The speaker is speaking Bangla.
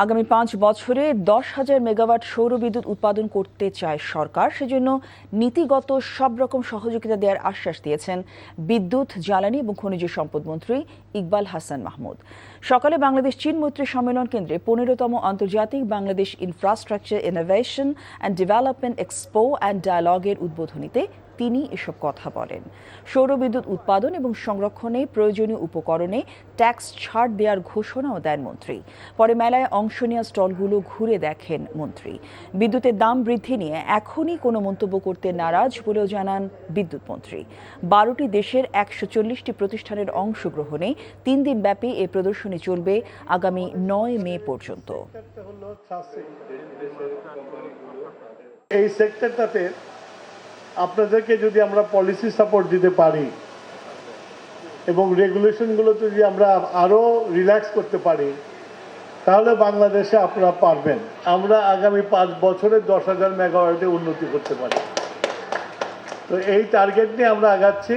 আগামী 5 বছরে 10,000 মেগাওয়াট সৌর বিদ্যুৎ উৎপাদন করতে চায় সরকার। সেজন্য নীতিগত সব রকম সহযোগিতা দেওয়ার আশ্বাস দিয়েছেন বিদ্যুৎ, জ্বালানি এবং খনিজ সম্পদ মন্ত্রী ইকবাল হাসান মাহমুদ। সকালে বাংলাদেশ চীন মৈত্রী সম্মেলন কেন্দ্রে 15তম আন্তর্জাতিক Bangladesh infrastructure innovation and development expo and ডায়ালগের উদ্বোধনীতে তিনি এসব কথা বলেন। সৌর বিদ্যুৎ উৎপাদন এবং সংরক্ষণে প্রয়োজনীয় উপকরণে ট্যাক্স ছাড় দেওয়ার ঘোষণাও দেন মন্ত্রী। পরে মেলায় অংশ নেওয়া স্টলগুলো ঘুরে দেখেন মন্ত্রী। বিদ্যুতের দাম বৃদ্ধি নিয়ে এখনই কোনো মন্তব্য করতে নারাজ বলেও জানান বিদ্যুৎ মন্ত্রী। 12টি দেশের 140টি প্রতিষ্ঠানের অংশগ্রহণে 3 দিন ব্যাপী এ প্রদর্শনী চলবে আগামী 9 মে পর্যন্ত। এই সেক্টরটাতে আপনাদেরকে যদি আমরা পলিসি সাপোর্ট দিতে পারি এবং রেগুলেশনগুলো যদি আমরা আরও রিল্যাক্স করতে পারি, তাহলে বাংলাদেশে আপনারা পারবেন। আমরা আগামী 5 বছরে 10,000 মেগাওয়াটে উন্নতি করতে পারি। তো এই টার্গেট নিয়ে আমরা আগাচ্ছি।